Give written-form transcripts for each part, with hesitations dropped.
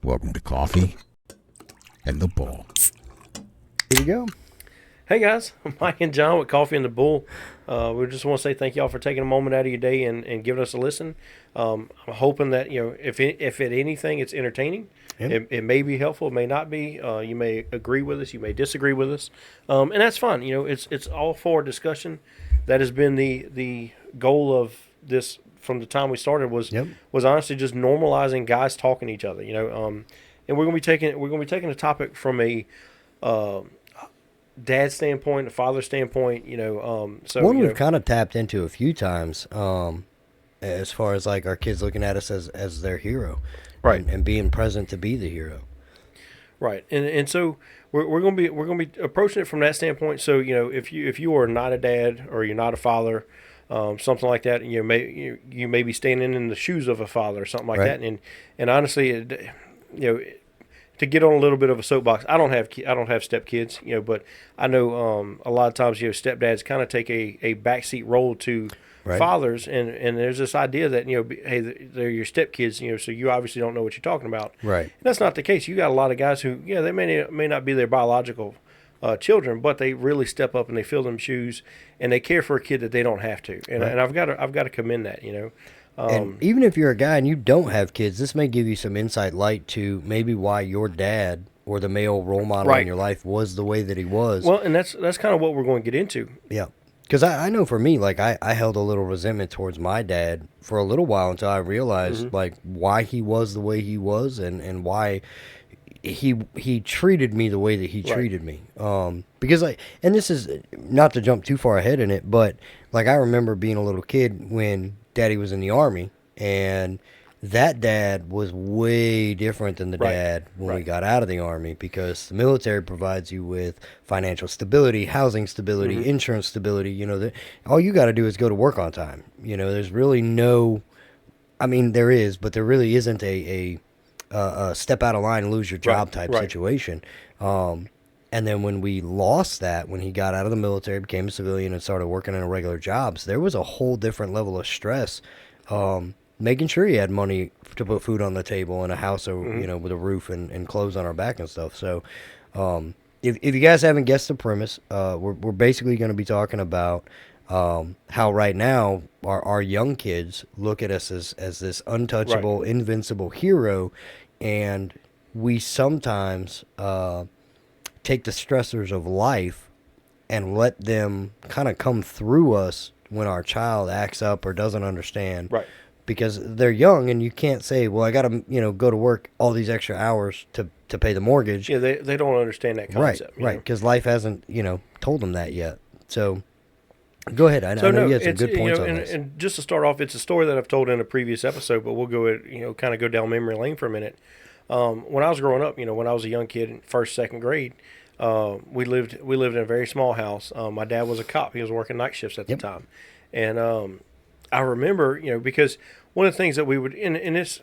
Welcome to Coffee and the Bull. Here we go. Hey guys, Mike and John with Coffee and the Bull. We just want to say thank y'all for taking a moment out of your day and giving us a listen. I'm hoping that, if at anything it's entertaining. Yep. It may be helpful, it may not be. You may agree with us, you may disagree with us, and that's fine. It's all for discussion. That has been the goal of this from the time we started was honestly just normalizing guys talking to each other. And we're gonna be taking a topic from a dad standpoint, a father standpoint, so one we've kind of tapped into a few times, as far as like our kids looking at us as their hero, right, and being present to be the hero, right, and so we're gonna be approaching it from that standpoint. So if you are not a dad or you're not a father, something like that, you may be standing in the shoes of a father or something like that, and honestly, to get on a little bit of a soapbox, I don't have step kids, but I know a lot of times stepdads kind of take a backseat role to fathers, and there's this idea that hey, they're your step kids, so you obviously don't know what you're talking about, right? And that's not the case. You got a lot of guys who they may not be their biological children, but they really step up and they fill them shoes and they care for a kid that they don't have to, and I've got to commend that, And even if you're a guy and you don't have kids, this may give you some insight light to maybe why your dad or the male role model in your life was the way that he was. Well, and that's kind of what we're going to get into. Yeah. Because I know for me, like, I held a little resentment towards my dad for a little while until I realized, like, why he was the way he was and why he treated me the way that he treated me. Because, like, and this is not to jump too far ahead in it, but, like, I remember being a little kid when Daddy was in the Army, and that dad was way different than the dad when we got out of the Army, because the military provides you with financial stability, housing stability, insurance stability. All you got to do is go to work on time. There's really no, I mean, there is, but there really isn't a step out of line and lose your job type situation. And then when we lost that, when he got out of the military, became a civilian, and started working in regular jobs, there was a whole different level of stress, making sure he had money to put food on the table and a house, with a roof and clothes on our back and stuff. So if you guys haven't guessed the premise, we're basically going to be talking about how right now our young kids look at us as this untouchable, invincible hero, and we sometimes take the stressors of life and let them kind of come through us when our child acts up or doesn't understand. Right. Because they're young, and you can't say, well, I got to, go to work all these extra hours to pay the mortgage. Yeah, they don't understand that concept. Right, because life hasn't, told them that yet. So go ahead. I know you had some good points on this. And just to start off, it's a story that I've told in a previous episode, but we'll go, kind of go down memory lane for a minute. When I was growing up, when I was a young kid in first, second grade, we lived in a very small house. My dad was a cop. He was working night shifts at the time. And I remember, because one of the things that we would, and this,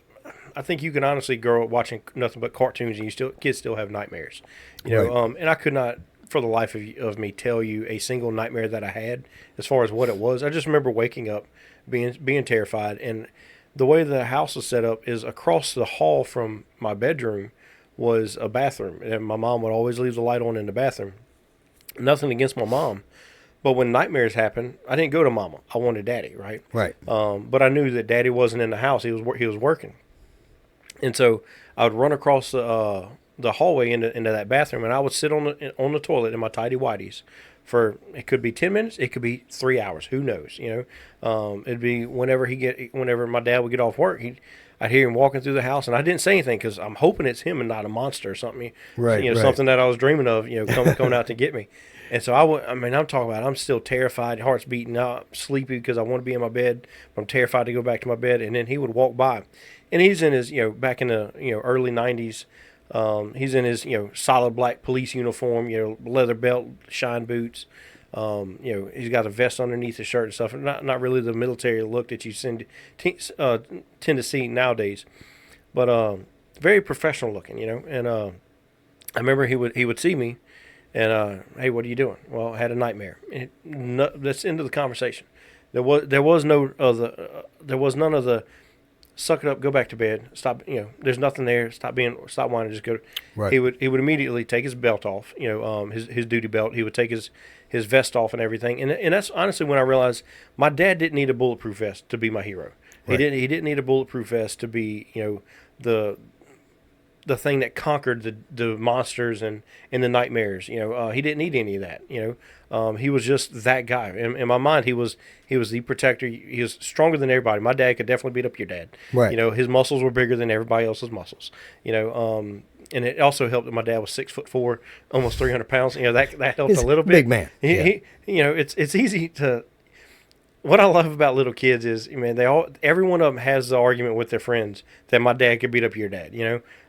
I think you can honestly grow up watching nothing but cartoons and kids still have nightmares, and I could not for the life of me tell you a single nightmare that I had as far as what it was. I just remember waking up being terrified, and the way the house was set up is across the hall from my bedroom was a bathroom, and my mom would always leave the light on in the bathroom. Nothing against my mom, but when nightmares happened, I didn't go to mama. I wanted daddy, right? Right. But I knew that daddy wasn't in the house. He was working, and so I would run across the hallway into that bathroom, and I would sit on the toilet in my tidy whities for, it could be 10 minutes, it could be 3 hours, who knows, it'd be whenever my dad would get off work, I'd hear him walking through the house, and I didn't say anything because I'm hoping it's him and not a monster or something, something that I was dreaming of, coming out to get me. And so I'm talking about, I'm still terrified, heart's beating out, sleepy because I want to be in my bed, but I'm terrified to go back to my bed. And then he would walk by, and he's in his, back in the, early 90s, he's in his, solid black police uniform, leather belt, shine boots. He's got a vest underneath his shirt and stuff. Not really the military look that you tend to see nowadays, but very professional looking, And I remember he would see me, and hey, what are you doing? Well, I had a nightmare. That's the end of the conversation. There was none of the suck it up, go back to bed, stop. There's nothing there. Stop whining, just go. Right. He would immediately take his belt off. His duty belt. He would take his vest off and everything. And that's honestly when I realized my dad didn't need a bulletproof vest to be my hero. Right. He didn't need a bulletproof vest to be the thing that conquered the monsters and the nightmares. He didn't need any of that. He was just that guy. In my mind, he was the protector. He was stronger than everybody. My dad could definitely beat up your dad. Right. His muscles were bigger than everybody else's muscles. And it also helped that my dad was 6'4", almost 300 pounds. That helped He's a little bit. Big man. It's easy to. What I love about little kids is, man, every one of them has the argument with their friends that my dad could beat up your dad.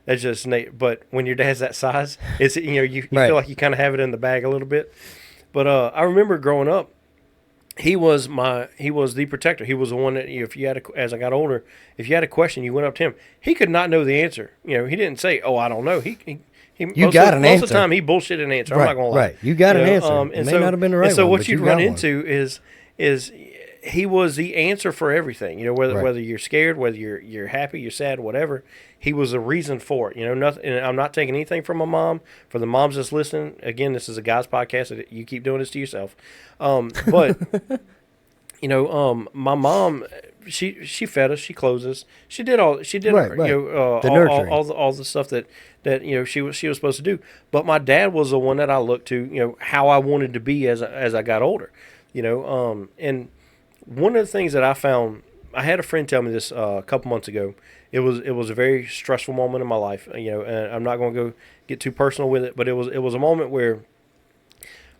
That's just Nate. But when your dad's that size, it's you Right. feel like you kind of have it in the bag a little bit. But I remember growing up, he was the protector. He was the one that as I got older, if you had a question, you went up to him. He could not know the answer. He didn't say, "Oh, I don't know." You got an answer. Most of the time, he bullshitted an answer. Right. I'm not gonna lie. Right. You got an answer. It may not have been the right and so one, what but you'd you run got one. into is he was the answer for everything. Whether Right. whether you're scared, whether you're happy, you're sad, whatever. He was the reason for it. Nothing. And I'm not taking anything from my mom. For the moms that's listening, again, this is a guy's podcast. You keep doing this to yourself. But my mom, she fed us, she clothed us, she did Right. The nurturing. all the stuff that she was supposed to do. But my dad was the one that I looked to. How I wanted to be as I got older. And one of the things that I found, I had a friend tell me this a couple months ago. It was a very stressful moment in my life. And I'm not going to go get too personal with it, but it was a moment where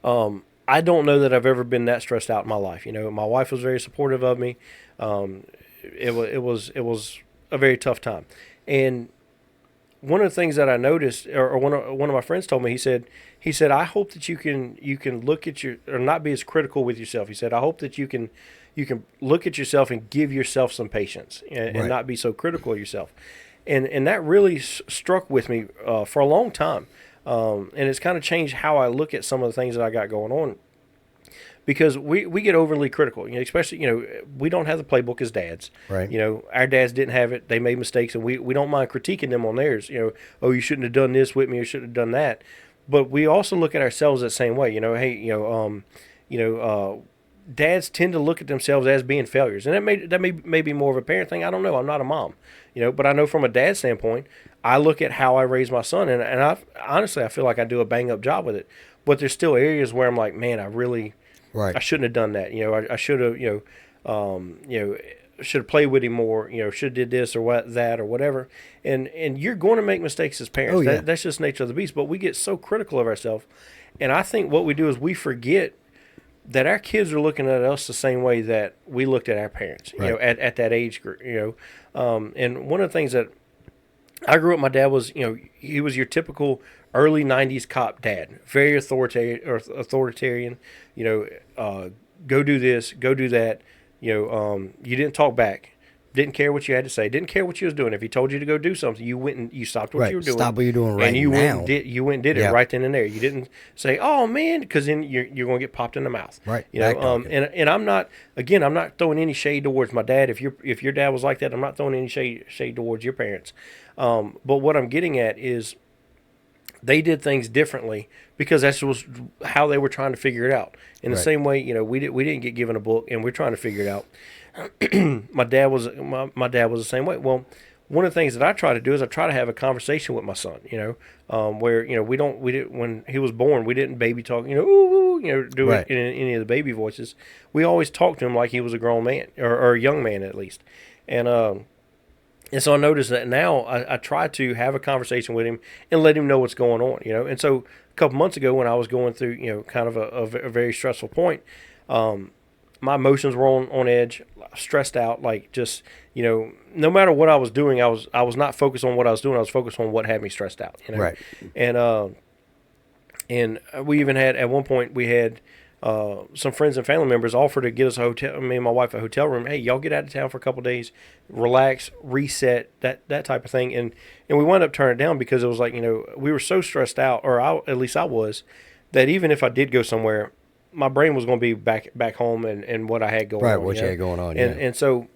I don't know that I've ever been that stressed out in my life. My wife was very supportive of me. It was a very tough time. And one of the things that I noticed, or one of my friends told me, he said, I hope that you can look at or not be as critical with yourself. He said, I hope that you can look at yourself and give yourself some patience and Right. not be so critical of yourself. And that really struck with me for a long time. And it's kind of changed how I look at some of the things that I got going on. Because we get overly critical, especially, we don't have the playbook as dads. Right. Our dads didn't have it. They made mistakes, and we don't mind critiquing them on theirs. Oh, you shouldn't have done this with me, or shouldn't have done that. But we also look at ourselves that same way. Dads tend to look at themselves as being failures. And that may be more of a parent thing. I don't know. I'm not a mom, but I know from a dad standpoint, I look at how I raise my son, and I feel like I do a bang up job with it. But there's still areas where I'm like, man, Right. I shouldn't have done that. I should have, should have played with him more. Should have did this or that or whatever. And you're going to make mistakes as parents. Oh, yeah. That's just nature of the beast. But we get so critical of ourselves, and I think what we do is we forget that our kids are looking at us the same way that we looked at our parents. Right. At that age group. And one of the things that I grew up, my dad was, he was your typical early 90s cop dad, very authoritarian, go do this, go do that. You didn't talk back, didn't care what you had to say, didn't care what you was doing. If he told you to go do something, you went and you stopped what Right. you were doing. Stop what you're doing right and you now. went and did it Yeah. right then and there. You didn't say, "Oh man," because then you're going to get popped in the mouth. Right. And I'm not throwing any shade towards my dad. If your dad was like that, I'm not throwing any shade towards your parents. But what I'm getting at is they did things differently because that's was how they were trying to figure it out. In the Right. same way, we didn't get given a book and we're trying to figure it out. My dad was the same way. Well, one of the things that I try to do is I try to have a conversation with my son. Where we didn't when he was born, we didn't baby talk. Ooh, do Right. it in any of the baby voices. We always talked to him like he was a grown man or a young man at least. And so I noticed that now I try to have a conversation with him and let him know what's going on, And so a couple months ago when I was going through, kind of a very stressful point, my emotions were on edge, stressed out, like just, no matter what I was doing, I was not focused on what I was doing. I was focused on what had me stressed out, Right. And we even had, at one point, we had some friends and family members offer to get us me and my wife, a hotel room. Hey, y'all get out of town for a couple of days, relax, reset, that type of thing. And we wound up turning it down because it was like, we were so stressed out, or at least I was, that even if I did go somewhere, my brain was going to be back home and what I had going on. Right, what you had going on, yeah. And so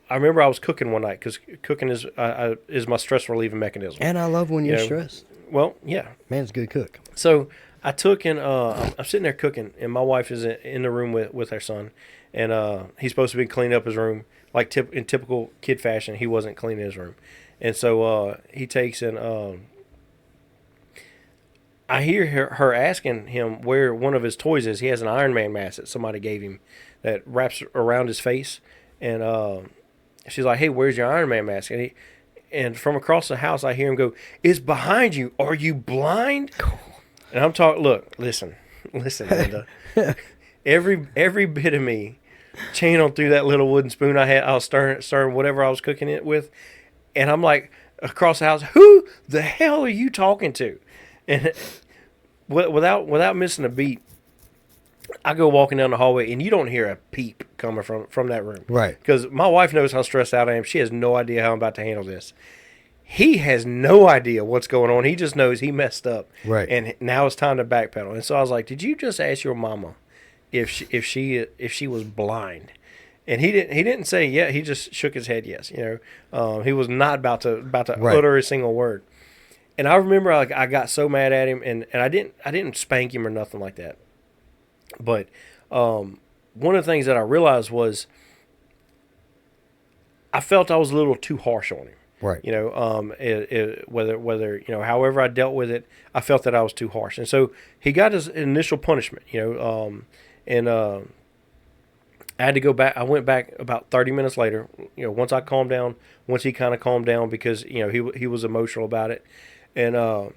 I remember I was cooking one night because cooking is my stress relieving mechanism. And I love when you're You know, stressed. Well, yeah. Man's a good cook. So I took and I'm sitting there cooking, and my wife is in the room with her son, and he's supposed to be cleaning up his room like in typical kid fashion. He wasn't cleaning his room, and so he takes and I hear her asking him where one of his toys is. He has an Iron Man mask that somebody gave him that wraps around his face, and she's like, "Hey, where's your Iron Man mask?" And from across the house, I hear him go, "It's behind you. Are you blind?" And I'm talking. Look, listen, Linda. every bit of me channeled through that little wooden spoon I had. I was stirring whatever I was cooking it with, and I'm like across the house. Who the hell are you talking to? And without missing a beat, I go walking down the hallway, and you don't hear a peep coming from that room. Right. Because my wife knows how stressed out I am. She has no idea how I'm about to handle this. He has no idea what's going on. He just knows he messed up. Right. And now it's time to backpedal. And so I was like, "Did you just ask your mama if she was blind?" And he didn't say yeah. He just shook his head yes. He was not about to Right. utter a single word. And I remember I got so mad at him, and I didn't spank him or nothing like that. But one of the things that I realized was I felt I was a little too harsh on him. Right. Whether however I dealt with it, I felt that I was too harsh, and so he got his initial punishment. And I had to go back. I went back about 30 minutes later. Once I calmed down, once he kind of calmed down because he was emotional about it, and I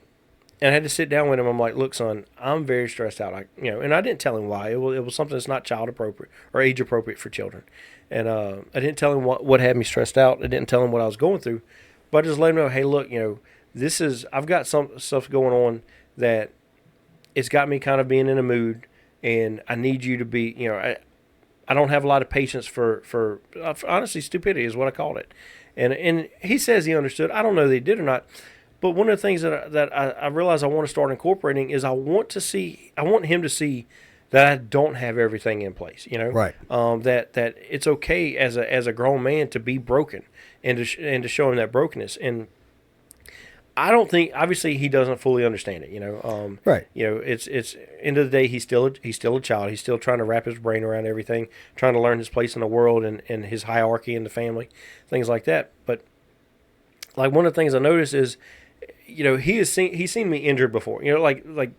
had to sit down with him. I'm like, "Look, son, I'm very stressed out." And I didn't tell him why. It was something that's not child appropriate or age appropriate for children. And I didn't tell him what had me stressed out. I didn't tell him what I was going through, but I just let him know, "Hey, look, I've got some stuff going on that it's got me kind of being in a mood, and I need you to be, I don't have a lot of patience for honestly, stupidity is what I called it." And he says he understood. I don't know that he did or not. But one of the things that I realize I want to start incorporating is I want him to see that I don't have everything in place, Right. That it's okay as a grown man to be broken and to show him that brokenness. And I don't think, obviously he doesn't fully understand it, Right. It's end of the day, he's still a child. He's still trying to wrap his brain around everything, trying to learn his place in the world and his hierarchy in the family, things like that. But like one of the things I noticed is, he's seen me injured before. Like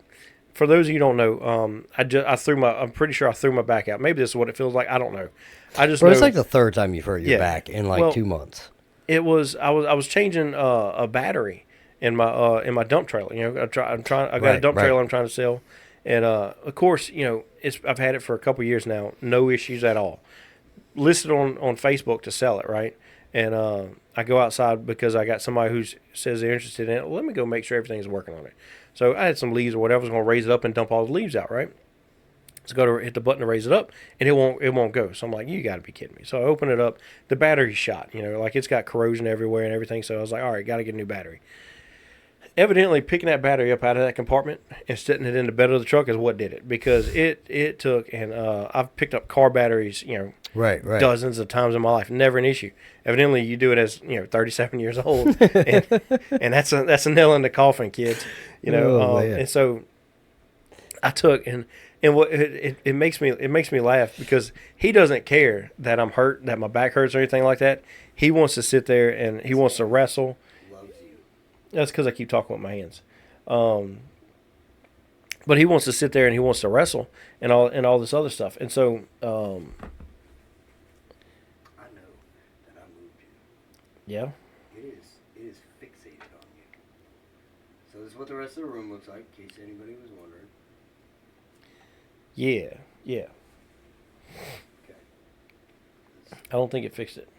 for those of you who don't know, I'm pretty sure I threw my back out. Maybe this is what it feels like. I don't know. I just know it's like the third time you've hurt your back in 2 months. It was I was changing a battery in my dump trailer. I got a dump trailer I'm trying to sell, and of course I've had it for a couple years now, no issues at all. Listed on Facebook to sell it, right? And I go outside because I got somebody who says they're interested in it. Well, let me go make sure everything's working on it. So I had some leaves or whatever. I was going to raise it up and dump all the leaves out, right? So go to hit the button to raise it up, and it won't go. So I'm like, you got to be kidding me. So I open it up. The battery's shot. Like it's got corrosion everywhere and everything. So I was like, all right, got to get a new battery. Evidently, picking that battery up out of that compartment and setting it in the bed of the truck is what did it, because it took, and I've picked up car batteries, Right. dozens of times in my life, never an issue. Evidently, you do it as 37 years old, and that's a nail in the coffin, kids. And so I took and what it makes me laugh because he doesn't care that I'm hurt, that my back hurts or anything like that. He wants to sit there and he wants to wrestle. That's because I keep talking with my hands. But he wants to sit there and he wants to wrestle and all this other stuff. And so I know that I moved you. Yeah. It is fixated on you. So this is what the rest of the room looks like, in case anybody was wondering. Yeah. Okay. I don't think it fixed it.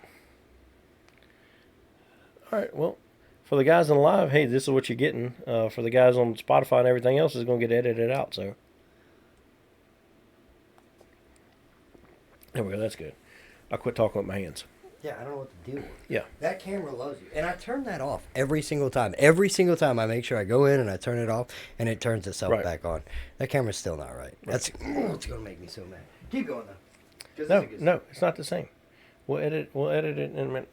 All right, well, for the guys on live, hey, this is what you're getting. For the guys on Spotify and everything else, is going to get edited out. So there we go. That's good. I quit talking with my hands. Yeah, I don't know what to do with. Yeah. That camera loves you. And I turn that off every single time. Every single time I make sure I go in and I turn it off, and it turns itself back on. That camera's still not right. That's it's going to make me so mad. Keep going, though. No, it's not the same. We'll edit it in a minute.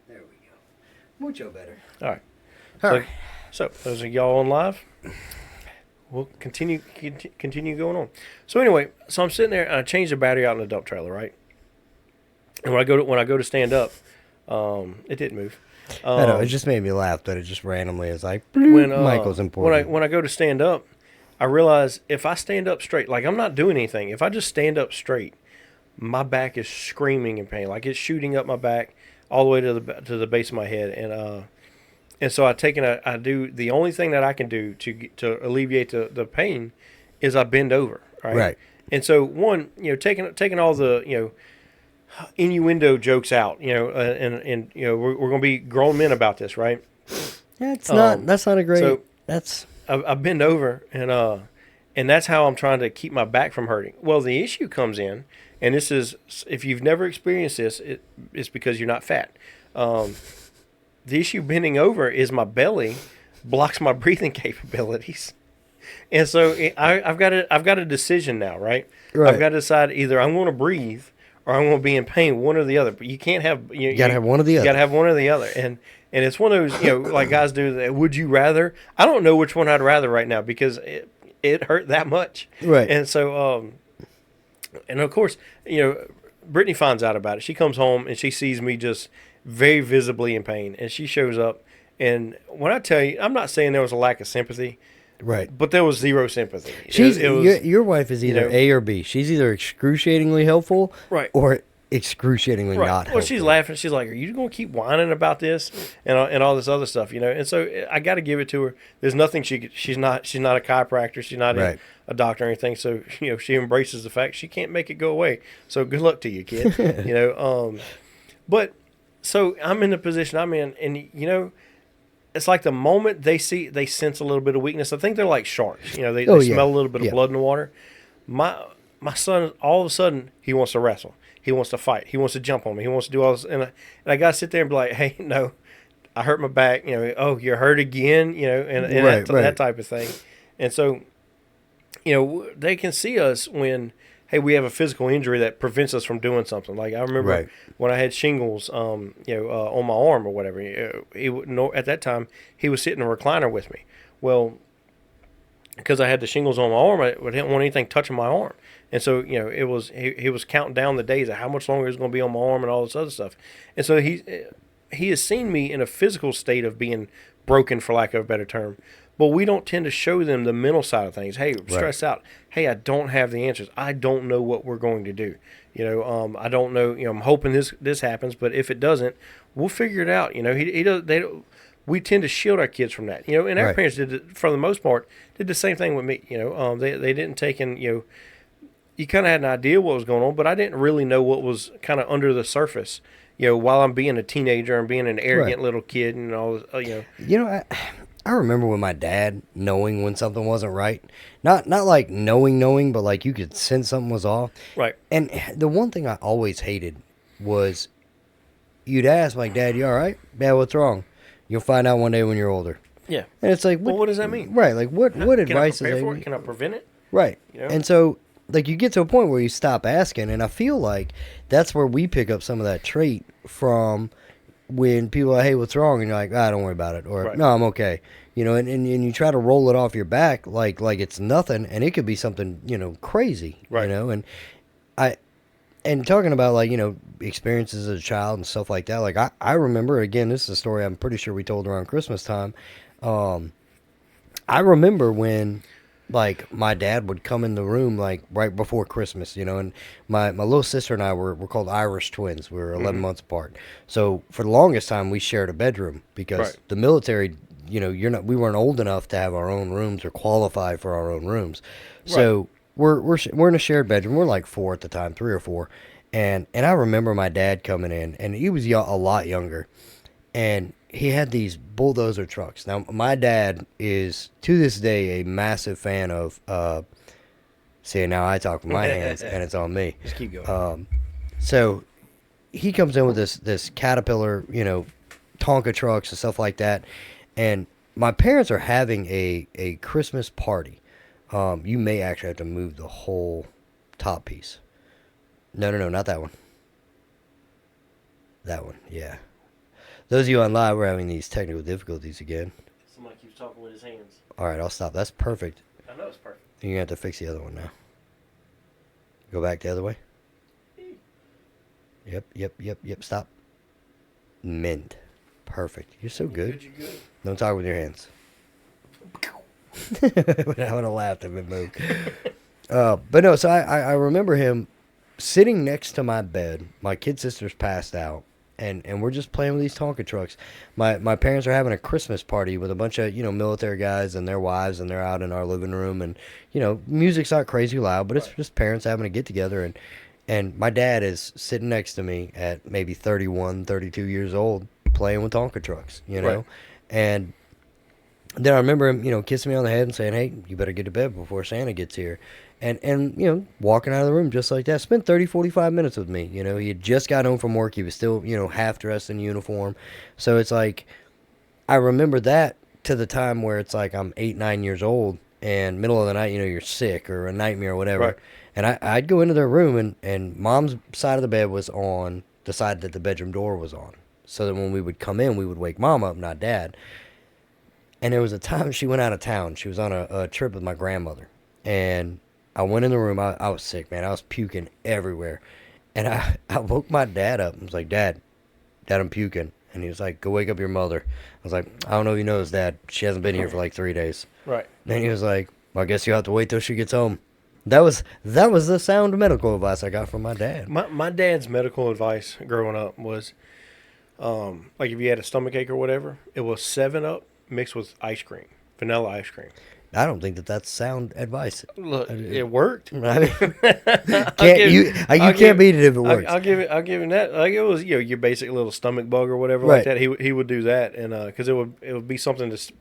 There we go. Mucho better. All right. All right. So those are y'all on live. We'll continue going on. So anyway, I'm sitting there and I changed the battery out in the dump trailer, right? And when I go to stand up, it didn't move. I know, it just made me laugh, but it just randomly is like, when Michael's important. When I go to stand up, I realize if I stand up straight, like I'm not doing anything. If I just stand up straight, my back is screaming in pain, like it's shooting up my back all the way to the base of my head, and so I do the only thing that I can do to alleviate the pain is I bend over, right? Right. And so taking all the innuendo jokes out, and we're going to be grown men about this, right? Yeah, that's not a great. So that's I bend over and that's how I'm trying to keep my back from hurting. Well, the issue comes in, and this is if you've never experienced this, it's because you're not fat. The issue bending over is my belly blocks my breathing capabilities. And so I've got a decision now, right? I've got to decide either I'm going to breathe or I'm going to be in pain, one or the other. But you can't have you got to have one or the other. You got to have one or the other. And it's one of those, like guys do that. Would you rather? I don't know which one I'd rather right now because it hurt that much. Right. And so and of course, Brittany finds out about it. She comes home and she sees me just very visibly in pain, and she shows up. And when I tell you, I'm not saying there was a lack of sympathy, right? But there was zero sympathy. Your wife is either A or B. She's either excruciatingly helpful, right, or excruciatingly not helpful. Well, she's laughing. She's like, "Are you going to keep whining about this and all this other stuff?" And so I got to give it to her. There's nothing she's not a chiropractor. She's not a doctor or anything. So she embraces the fact she can't make it go away. So good luck to you, kid. But. So I'm in the position I'm in, and it's like the moment they sense a little bit of weakness. I think they're like sharks. They smell a little bit of blood in the water. My son, all of a sudden, he wants to wrestle. He wants to fight. He wants to jump on me. He wants to do all this, and I got to sit there and be like, hey, no, I hurt my back. Oh, you're hurt again. And that type of thing. And so, they can see us when. Hey, we have a physical injury that prevents us from doing something. Like I remember when I had shingles, on my arm or whatever. At that time, he was sitting in a recliner with me. Well, because I had the shingles on my arm, I didn't want anything touching my arm, and so it was he was counting down the days of how much longer it was going to be on my arm and all this other stuff. And so he has seen me in a physical state of being broken, for lack of a better term. But we don't tend to show them the mental side of things. Hey, stress out. Hey, I don't have the answers. I don't know what we're going to do. I don't know. I'm hoping this happens, but if it doesn't, we'll figure it out. We tend to shield our kids from that. And our parents did, for the most part, did the same thing with me. They didn't take in. You kind of had an idea what was going on, but I didn't really know what was kind of under the surface. While I'm being a teenager and being an arrogant little kid and all. I remember with my dad knowing when something wasn't right. Not like knowing, but like you could sense something was off. Right. And the one thing I always hated was you'd ask, like, Dad, you all right? Dad, what's wrong? You'll find out one day when you're older. Yeah. And it's like, what does that mean? Right. Like, what advice can I prepare is for it? Can I prevent it? Right. And so, like, you get to a point where you stop asking, and I feel like that's where we pick up some of that trait from when people are, hey, what's wrong? And you're like, don't worry about it. Or, no, I'm okay. And you try to roll it off your back like it's nothing, and it could be something, crazy. Right. And talking about, like, experiences as a child and stuff like that, like, I remember, again, this is a story I'm pretty sure we told around Christmas time. I remember when, like, my dad would come in the room, like, right before Christmas, and my little sister and I were called Irish twins. We were 11 months apart. So for the longest time, we shared a bedroom because the military, we weren't old enough to have our own rooms or qualify for our own rooms. So we're in a shared bedroom. We're like 4 at the time, 3 or 4. And I remember my dad coming in, and he was a lot younger, and he had these bulldozer trucks. Now, my dad is, to this day, a massive fan of, see, now I talk with my hands, and it's on me. Just keep going. So he comes in with this Caterpillar, Tonka trucks and stuff like that, and my parents are having a Christmas party. You may actually have to move the whole top piece. No, not that one. That one, yeah. Those of you on live, we're having these technical difficulties again. Somebody keeps talking with his hands. All right, I'll stop. That's perfect. I know it's perfect. You're going to have to fix the other one now. Go back the other way. Yep. Stop. Mint. Perfect. You're so good. You're good. Don't talk with your hands. I would have laughed if it moved. But no, so I remember him sitting next to my bed. My kid sister's passed out. And we're just playing with these Tonka trucks. My parents are having a Christmas party with a bunch of, military guys and their wives, and they're out in our living room. And, music's not crazy loud, but it's just parents having a get-together. And my dad is sitting next to me at maybe 31, 32 years old playing with Tonka trucks, Right. And then I remember him, kissing me on the head and saying, hey, you better get to bed before Santa gets here. And walking out of the room just like that. Spent 30, 45 minutes with me. He had just got home from work. He was still, half dressed in uniform. So it's like, I remember that to the time where it's like I'm 8, 9 years old and middle of the night, you're sick or a nightmare or whatever. Right. And I'd go into their room and mom's side of the bed was on the side that the bedroom door was on. So that when we would come in, we would wake mom up, not dad. And there was a time she went out of town. She was on a trip with my grandmother. And I went in the room. I was sick, man. I was puking everywhere. And I woke my dad up. I was like, Dad, I'm puking. And he was like, go wake up your mother. I was like, I don't know if you know this, Dad. She hasn't been here for like 3 days. Right. Then he was like, well, I guess you have to wait till she gets home. That was the sound medical advice I got from my dad. My dad's medical advice growing up was, like if you had a stomachache or whatever, it was 7-Up mixed with ice cream, vanilla ice cream. I don't think that's sound advice. Look, it worked. You can't beat it if it works. I'll give him that. Like it was, your basic little stomach bug or whatever Right. like that. He would do that, and because it would be something to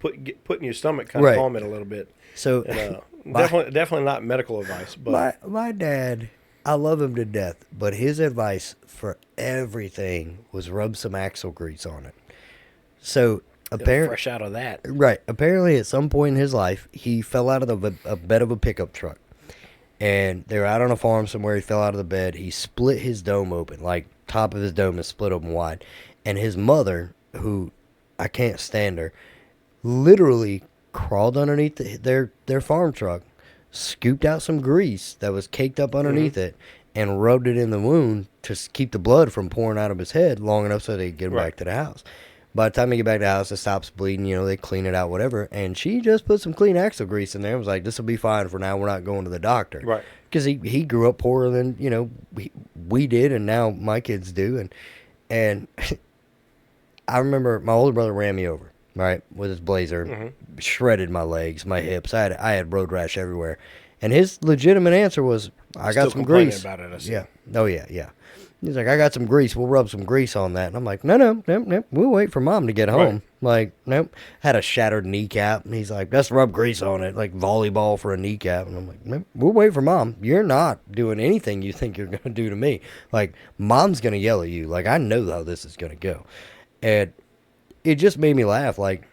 put in your stomach, kind of Right. calm it a little bit. So And, definitely not medical advice, but my dad, I love him to death, but his advice for everything was rub some axle grease on it. So fresh out of that. Right. Apparently, at some point in his life, he fell out of a bed of a pickup truck. And they were out on a farm somewhere. He fell out of the bed. He split his dome open. Like, top of his dome is split open wide. And his mother, who I can't stand her, literally crawled underneath their farm truck, scooped out some grease that was caked up underneath it, and rubbed it in the wound to keep the blood from pouring out of his head long enough so they could get him back to the house. By the time they get back to the house, it stops bleeding, they clean it out, whatever. And she just put some clean axle grease in there and was like, this will be fine for now. We're not going to the doctor. Right. Because he grew up poorer than, we did, and now my kids do. And I remember my older brother ran me over, right, with his blazer, shredded my legs, my hips. I had road rash everywhere. And his legitimate answer was, I got some grease. About it, I see. Yeah. Oh, yeah. He's like, I got some grease. We'll rub some grease on that. And I'm like, no. We'll wait for mom to get home. Right. Like, nope. Had a shattered kneecap. And he's like, let's rub grease on it. Like volleyball for a kneecap. And I'm like, nope, we'll wait for mom. You're not doing anything you think you're going to do to me. Like, mom's going to yell at you. Like, I know how this is going to go. And it just made me laugh. Like,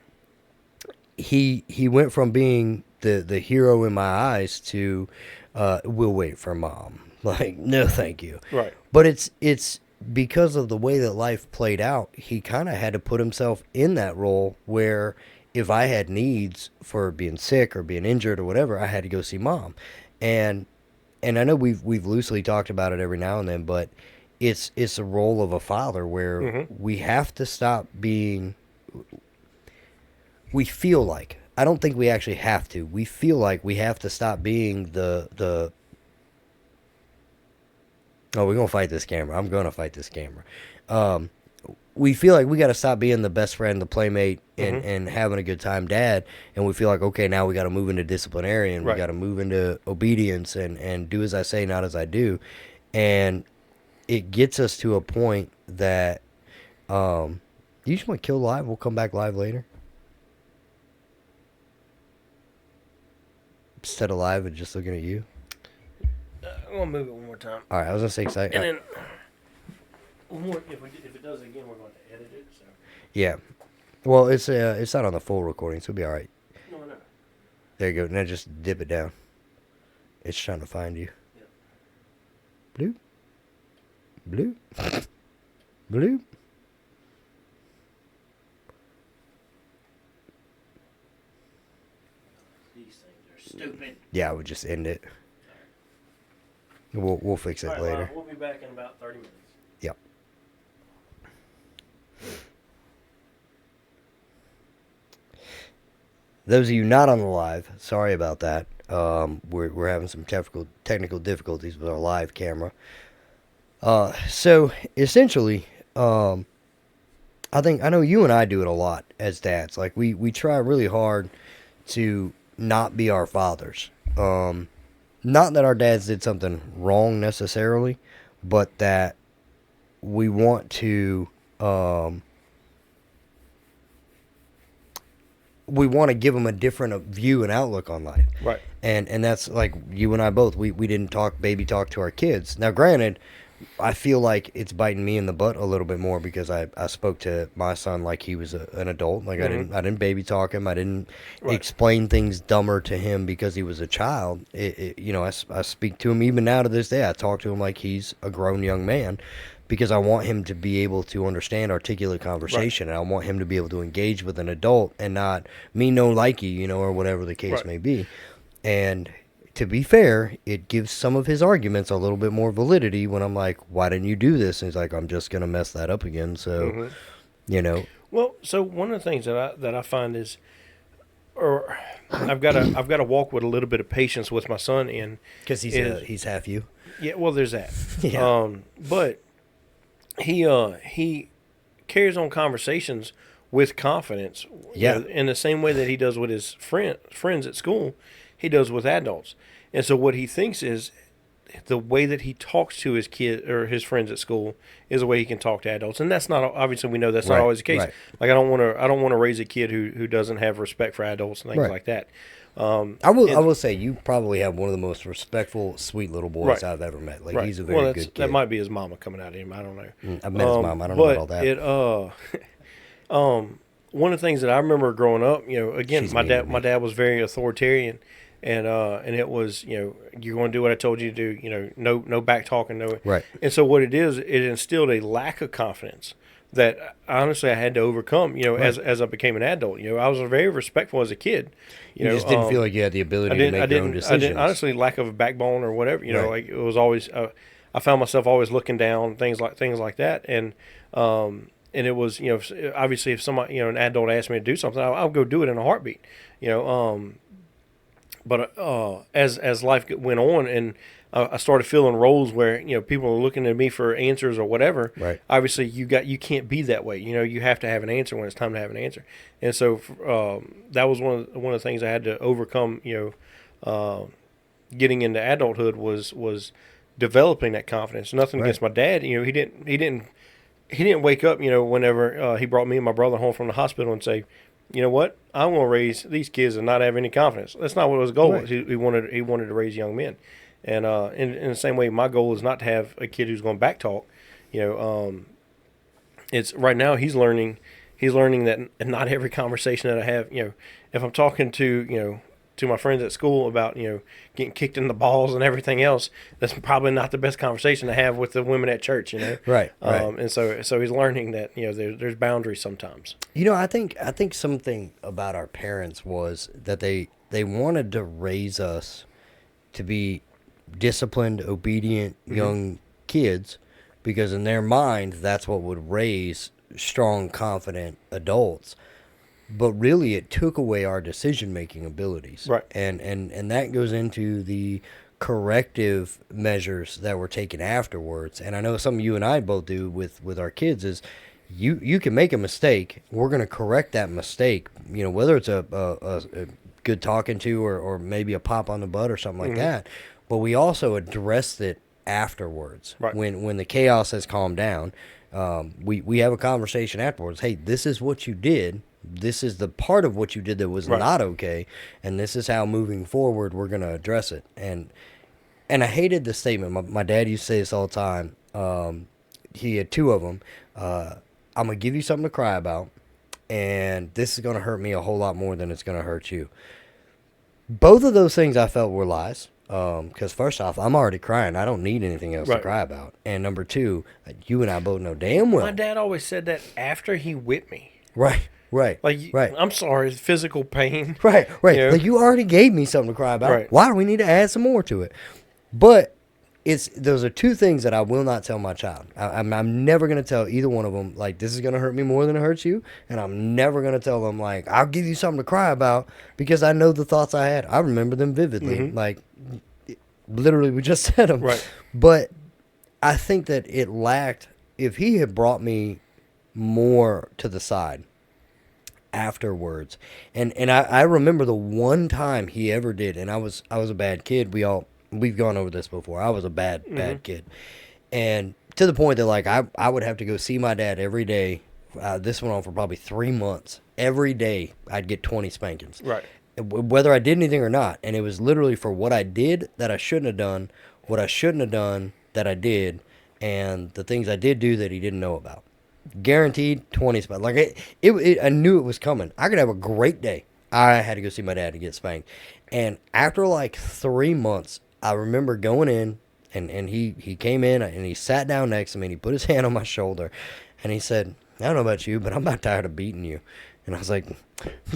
he went from being the hero in my eyes to, we'll wait for mom. Like, no, thank you. Right. But it's because of the way that life played out, he kind of had to put himself in that role where if I had needs for being sick or being injured or whatever, I had to go see mom. And I know we've loosely talked about it every now and then, but it's a role of a father where we have to stop being, we feel like, I don't think we actually have to. We feel like we have to stop being the oh, we're going to fight this camera. I'm going to fight this camera. We feel like we got to stop being the best friend, the playmate, and having a good time dad. And we feel like, okay, now we got to move into disciplinarian. Right. We got to move into obedience and do as I say, not as I do. And it gets us to a point that you just want to kill live. We'll come back live later. Instead of live and just looking at you. I'm gonna move it one more time. All right, I was gonna say excited. And then one more, if it does it again, we're going to edit it. So Yeah. Well, it's not on the full recording, so it'll be all right. no. There you go. Now just dip it down. It's trying to find you. Yeah. Blue. Bloop. Bloop. These things are stupid. Yeah, I would just end it. We'll fix it All right, later. well, we'll be back in about 30 minutes. Yep. Those of you not on the live, sorry about that. We're having some technical difficulties with our live camera. So essentially, I know you and I do it a lot as dads. Like we try really hard to not be our fathers. Not that our dads did something wrong necessarily, but that we want to give them a different view and outlook on life. Right. And that's like you and I both. We didn't baby talk to our kids. Now, granted, I feel like it's biting me in the butt a little bit more because I spoke to my son like he was an adult. Like Mm-hmm. I didn't baby talk him. I didn't Right. explain things dumber to him because he was a child. I speak to him even now to this day. I talk to him like he's a grown young man because I want him to be able to understand articulate conversation. Right. And I want him to be able to engage with an adult and not me no likey, or whatever the case Right. may be. And to be fair, it gives some of his arguments a little bit more validity when I'm like, why didn't you do this? And he's like, I'm just going to mess that up again. So, Well, so one of the things that I find is, or I've got to walk with a little bit of patience with my son in, because he's half you. yeah. Well, there's that. Yeah. But he carries on conversations with confidence. Yeah. In the same way that he does with his friends at school, he does with adults. And so what he thinks is the way that he talks to his kid or his friends at school is the way he can talk to adults. And that's not, obviously we know that's not Right, always the case. right. Like I don't want to raise a kid who doesn't have respect for adults and things Right. like that. I will say you probably have one of the most respectful, sweet little boys Right. I've ever met. Like Right. he's a very good kid. That might be his mama coming out of him. I don't know. I've met his mom. I don't know about all that. One of the things that I remember growing up, again, She's my mean to dad me. was very authoritarian, and it was, you're going to do what I told you to do, no back talking, no. Right. And so what it is, it instilled a lack of confidence that honestly I had to overcome, as I became an adult. I was very respectful as a kid. You just didn't feel like you had the ability to make your own decisions. I didn't, honestly, lack of a backbone or whatever. Right. Like it was always. I found myself always looking down, things like that, and it was, obviously if somebody, an adult asked me to do something, I'll go do it in a heartbeat. But as life went on and I started filling roles where people are looking at me for answers or whatever. Right. Obviously, you can't be that way. You have to have an answer when it's time to have an answer. And so that was one of the things I had to overcome. Getting into adulthood was developing that confidence. Nothing Right. against my dad. He didn't wake up. Whenever he brought me and my brother home from the hospital and say, you know what, I'm going to raise these kids and not have any confidence. That's not what his goal was. He wanted to raise young men. And in the same way, my goal is not to have a kid who's going to backtalk. It's right now he's learning that not every conversation that I have, if I'm talking to my friends at school about getting kicked in the balls and everything else, that's probably not the best conversation to have with the women at church. Right. And so he's learning that there's boundaries sometimes. I think something about our parents was that they wanted to raise us to be disciplined, obedient young kids, because in their mind that's what would raise strong, confident adults. But really, it took away our decision-making abilities. Right. And that goes into the corrective measures that were taken afterwards. And I know something you and I both do with our kids is you can make a mistake. We're going to correct that mistake, whether it's a good talking to or maybe a pop on the butt or something like that. But we also addressed it afterwards. Right. When the chaos has calmed down, we have a conversation afterwards. Hey, this is what you did. This is the part of what you did that was Right. not okay, and this is how moving forward we're going to address it. And I hated the statement. My dad used to say this all the time. He had two of them. I'm going to give you something to cry about, and this is going to hurt me a whole lot more than it's going to hurt you. Both of those things I felt were lies. Because first off, I'm already crying. I don't need anything else to Right. cry about. And number two, you and I both know damn well. My dad always said that after he whipped me. Right, right, Like, right. I'm sorry, it's physical pain. Right, right. You know? Like, you already gave me something to cry about. Right. Why do we need to add some more to it? But those are two things that I will not tell my child. I'm never going to tell either one of them, like, this is going to hurt me more than it hurts you. And I'm never going to tell them, like, I'll give you something to cry about, because I know the thoughts I had. I remember them vividly. Mm-hmm. Like, literally, we just said them. Right. But I think that it lacked, if he had brought me more to the side afterwards, and I remember the one time he ever did, and I was a bad kid. We've gone over this before. I was a bad kid, and to the point that, like, I would have to go see my dad every day. This went on for probably 3 months. Every day I'd get 20 spankings, Right. whether I did anything or not. And it was literally for what I did that I shouldn't have done, what I shouldn't have done that I did, and the things I did do that he didn't know about. Guaranteed 20 spankings. Like, I knew it was coming. I could have a great day. I had to go see my dad to get spanked. And after like 3 months, I remember going in, and he came in and he sat down next to me and he put his hand on my shoulder and he said, I don't know about you, but I'm about tired of beating you. And I was like,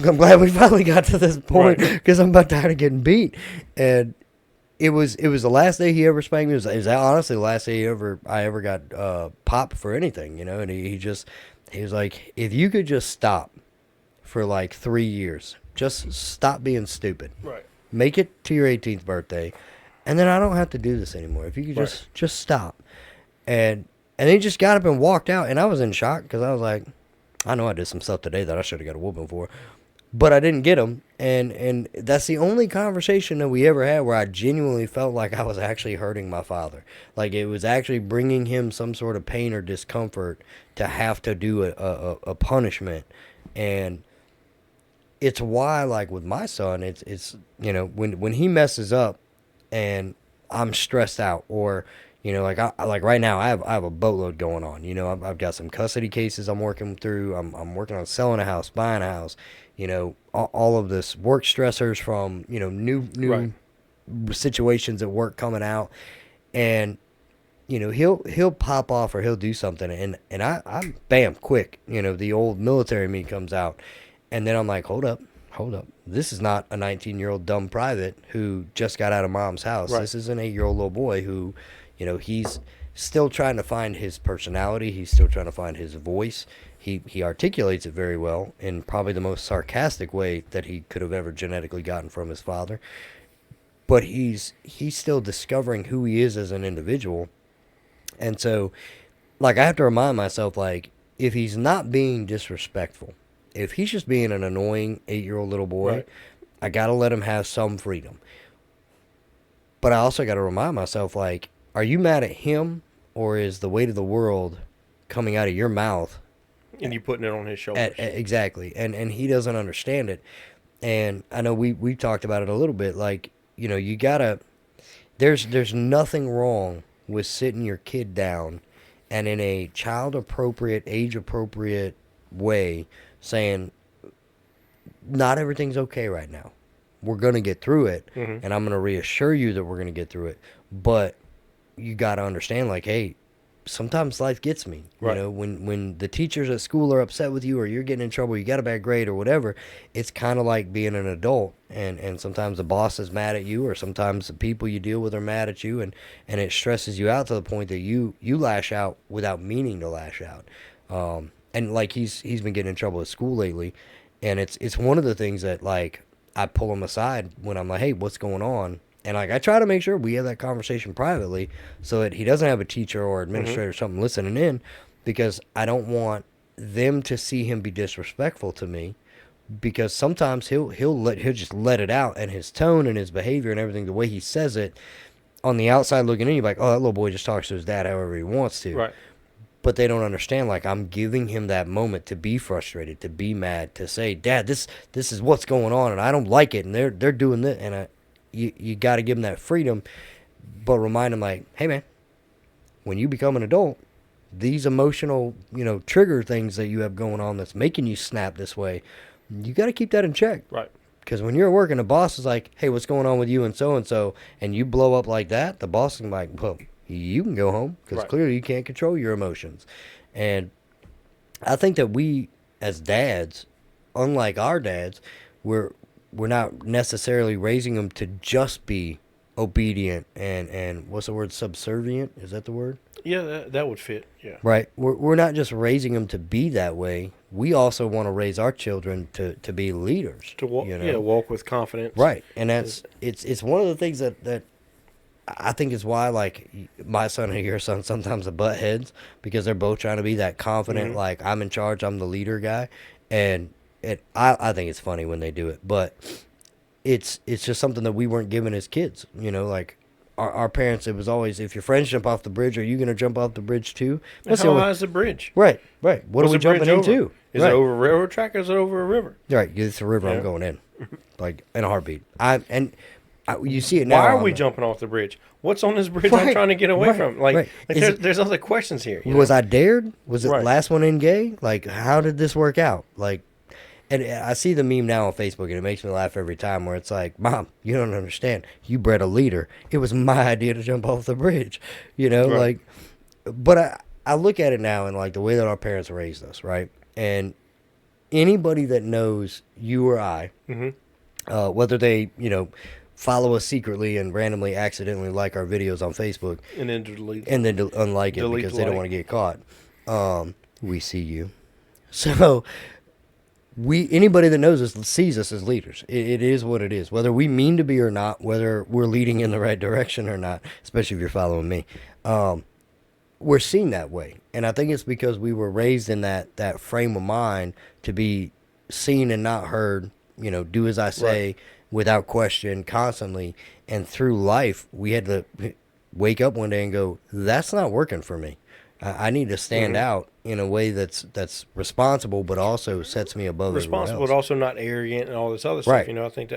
I'm glad we finally got to this point, because I'm about tired of getting beat. And it was the last day he ever spanked me. It was honestly the last day I ever got popped for anything, you know. And he was like, if you could just stop for like 3 years, just stop being stupid. Right. Make it to your 18th birthday, and then I don't have to do this anymore. If you could just stop. And he just got up and walked out, and I was in shock, because I was like, I know I did some stuff today that I should have got a whooping for, but I didn't get him. And that's the only conversation that we ever had where I genuinely felt like I was actually hurting my father. Like, it was actually bringing him some sort of pain or discomfort to have to do a punishment. And it's why, like, with my son, it's you know, when he messes up and I'm stressed out, or, you know, like like right now I have a boatload going on. You know, I've got some custody cases I'm working through. I'm working on selling a house, buying a house. You know, all of this work stressors from, you know, new situations at work coming out, and, you know, he'll pop off or he'll do something, and I'm bam, quick. You know, the old military me comes out, and then I'm like, hold up. This is not a 19-year-old dumb private who just got out of mom's house. Right. This is an 8-year-old little boy who, you know, he's still trying to find his personality. He's still trying to find his voice. He articulates it very well in probably the most sarcastic way that he could have ever genetically gotten from his father. But he's still discovering who he is as an individual. And so, like, I have to remind myself, like, if he's not being disrespectful, if he's just being an annoying 8-year-old little boy, I got to let him have some freedom. But I also got to remind myself, like, are you mad at him, or is the weight of the world coming out of your mouth? And you putting it on his shoulders. Exactly. And he doesn't understand it. And I know we've talked about it a little bit. Like, you know, you got to, there's nothing wrong with sitting your kid down and in a child-appropriate, age-appropriate way saying, not everything's okay right now. We're going to get through it, and I'm going to reassure you that we're going to get through it. But you got to understand, like, hey, sometimes life gets me. Right. You know, when the teachers at school are upset with you, or you're getting in trouble, you got a bad grade or whatever, it's kind of like being an adult. And sometimes the boss is mad at you, or sometimes the people you deal with are mad at you, and it stresses you out to the point that you lash out without meaning to lash out. And like he's been getting in trouble at school lately, and it's one of the things that, like, I pull him aside when I'm like, hey, what's going on? And, like, I try to make sure we have that conversation privately so that he doesn't have a teacher or administrator or something listening in, because I don't want them to see him be disrespectful to me, because sometimes he'll just let it out, and his tone and his behavior and everything, the way he says it, on the outside looking in, you're like, oh, that little boy just talks to his dad however he wants to. Right. But they don't understand, like, I'm giving him that moment to be frustrated, to be mad, to say, Dad, this is what's going on, and I don't like it, and they're doing this, and you got to give him that freedom, but remind him, like, hey, man, when you become an adult, these emotional, you know, trigger things that you have going on that's making you snap this way, you got to keep that in check. Right. Because when you're working, the boss is like, hey, what's going on with you and so, and you blow up like that, the boss is like, well, you can go home because clearly you can't control your emotions. And I think that we, as dads, unlike our dads, we're not necessarily raising them to just be obedient and what's the word, subservient? Is that the word? Yeah, that would fit. Yeah. Right. We're not just raising them to be that way. We also want to raise our children to be leaders. To walk, you know? walk with confidence. Right. And it's one of the things that I think is why, like, my son and your son sometimes butt heads, because they're both trying to be that confident, like, I'm in charge, I'm the leader guy. And I think it's funny when they do it. But it's just something that we weren't given as kids. You know, like, our parents, it was always, if your friends jump off the bridge, are you going to jump off the bridge too? How high is the bridge? Right. What are we jumping into? Is it over a railroad track or is it over a river? Right. It's a river. I'm going in. Like, in a heartbeat. You see it now. Why are we jumping off the bridge? What's on this bridge I'm trying to get away from? Like there's other questions here. Was I dared? Was it the last one in gay? Like, how did this work out? Like, and I see the meme now on Facebook, and it makes me laugh every time, where it's like, Mom, you don't understand. You bred a leader. It was my idea to jump off the bridge. You know, like, but I look at it now and, like, the way that our parents raised us, right? And anybody that knows you or I, whether they, you know, follow us secretly and randomly accidentally like our videos on Facebook and then delete unlike it because they don't want to get caught, we see you. So anybody that knows us sees us as leaders. It is what it is, whether we mean to be or not, whether we're leading in the right direction or not, especially if you're following me. We're seen that way. And I think it's because we were raised in that frame of mind to be seen and not heard, you know, do as I say without question constantly. And through life, we had to wake up one day and go, that's not working for me. I need to stand out in a way that's responsible, but also sets me above responsible, everyone but else. also not arrogant and all this other stuff. You know, I think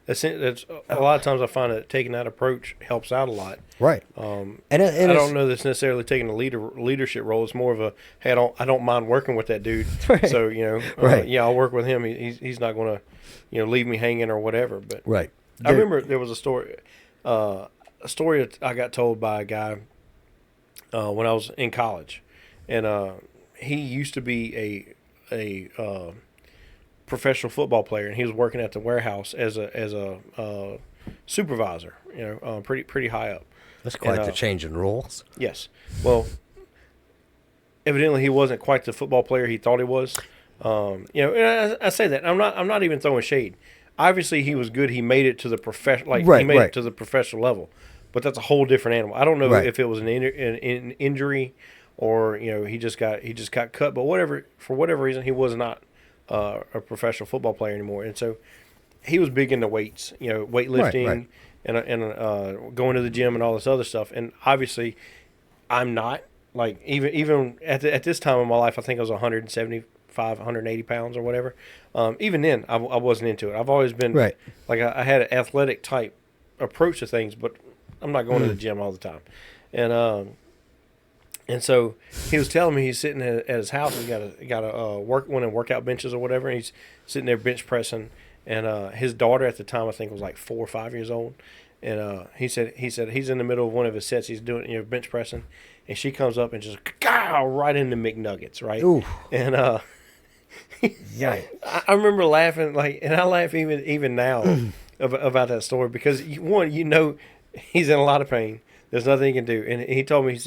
that's a lot of times I find that taking that approach helps out a lot. Right. And I don't know that's necessarily taking a leadership role. It's more of a, hey, I don't mind working with that dude. So, you know, yeah, I'll work with him. He's not going to, you know, leave me hanging or whatever. But I remember there was a story that I got told by a guy when I was in college, and he used to be a professional football player, and he was working at the warehouse as a supervisor. You know, pretty high up. That's quite the change in roles. Yes. Well, evidently he wasn't quite the football player he thought he was. You know, and I say that I'm not even throwing shade. Obviously, he was good. He made it to the professional, it to the professional level. But that's a whole different animal. I don't know if it was an injury or, you know, he just got cut. But for whatever reason, he was not a professional football player anymore. And so he was big into weights, you know, weightlifting and going to the gym and all this other stuff. And obviously, I'm not. Like, even at this time in my life, I think I was 175, 180 pounds or whatever. Even then, I wasn't into it. I've always been like I had an athletic type approach to things, but I'm not going to the gym all the time. And so he was telling me he's sitting at his house. He's got a one of them workout benches or whatever. And he's sitting there bench pressing. And his daughter at the time, I think, was like 4 or 5 years old. And he said he's in the middle of one of his sets. He's doing, you know, bench pressing, and she comes up and just right into McNuggets, right? Ooh. And I remember laughing, like, and I laugh even now about that story because one, you know, he's in a lot of pain. There's nothing he can do. And he told me, he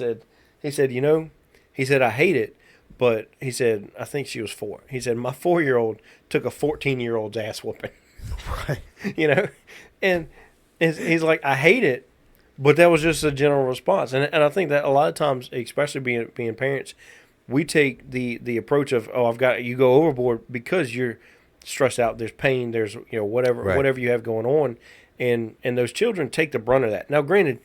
said, you know, he said, I hate it, but he said, I think she was 4. He said, my 4-year-old took a 14-year-old's ass whooping. Right. You know, and he's like, I hate it, but that was just a general response. And I think that a lot of times, especially being parents, we take the approach of, you go overboard because you're stressed out. There's pain. There's, you know, whatever you have going on. And those children take the brunt of that. Now, granted,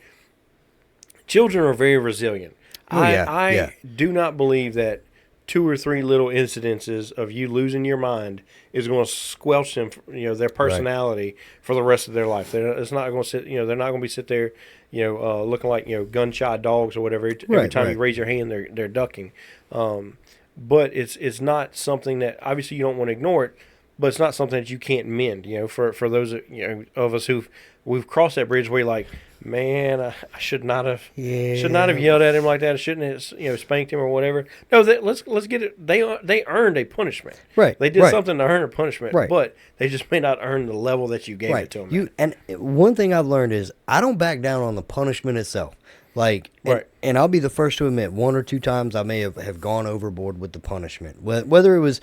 children are very resilient. I do not believe that 2 or 3 little incidences of you losing your mind is going to squelch them, you know, their personality for the rest of their life. It's not going to sit, you know, they're not going to be sit there, you know, looking like, you know, gun-shy dogs or whatever. Every time you raise your hand, they're ducking. But it's not something that, obviously, you don't want to ignore it. but it's not something that you can't mend. For those of us we've crossed that bridge where you're like, man, I should not have yelled at him like that. I shouldn't have spanked him or whatever. No, let's get it. They earned a punishment. Right. They did something to earn a punishment. Right. But they just may not earn the level that you gave it to them. And one thing I've learned is I don't back down on the punishment itself. Like, and I'll be the first to admit, 1 or 2 times I may have gone overboard with the punishment. Whether it was,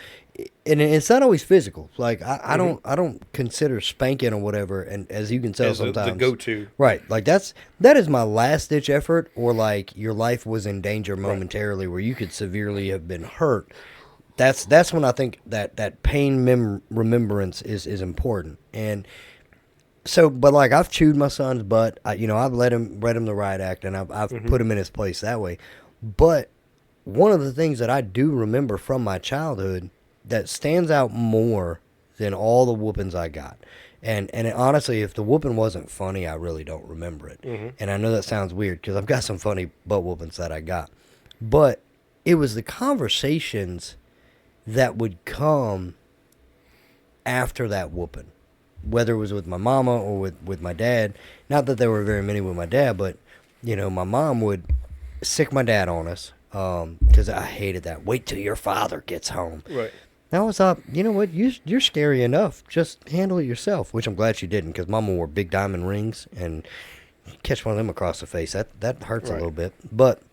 and it's not always physical. Like I don't consider spanking or whatever. And as you can tell, sometimes the go-to. Right. Like that is my last ditch effort, or like your life was in danger momentarily, where you could severely have been hurt. That's when I think that pain remembrance is important. And so, but like I've chewed my son's butt. I've read him the riot act, and I've put him in his place that way. But one of the things that I do remember from my childhood that stands out more than all the whoopings I got, and honestly, if the whooping wasn't funny, I really don't remember it. And I know that sounds weird because I've got some funny butt whoopings that I got, but it was the conversations that would come after that whooping. Whether it was with my mama or with my dad. Not that there were very many with my dad, but, my mom would sick my dad on us because I hated that. Wait till your father gets home. Right. And I was like, you know what? You're scary enough. Just handle it yourself, which I'm glad she didn't, because mama wore big diamond rings, and catch one of them across the face. That hurts a little bit. But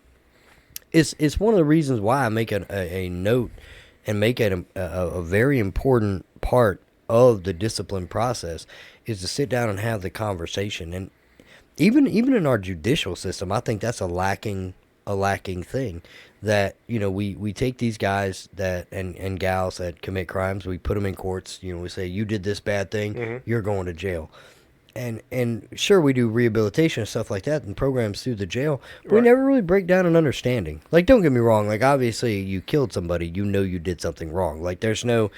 it's one of the reasons why I make a note and make it a very important part of the discipline process is to sit down and have the conversation. And even in our judicial system, I think that's a lacking thing, that we take these guys that and gals that commit crimes, we put them in courts, we say, you did this bad thing, you're going to jail. And sure, we do rehabilitation and stuff like that and programs through the jail, but we never really break down an understanding. Like, don't get me wrong, like, obviously you killed somebody, you did something wrong. Like, there's no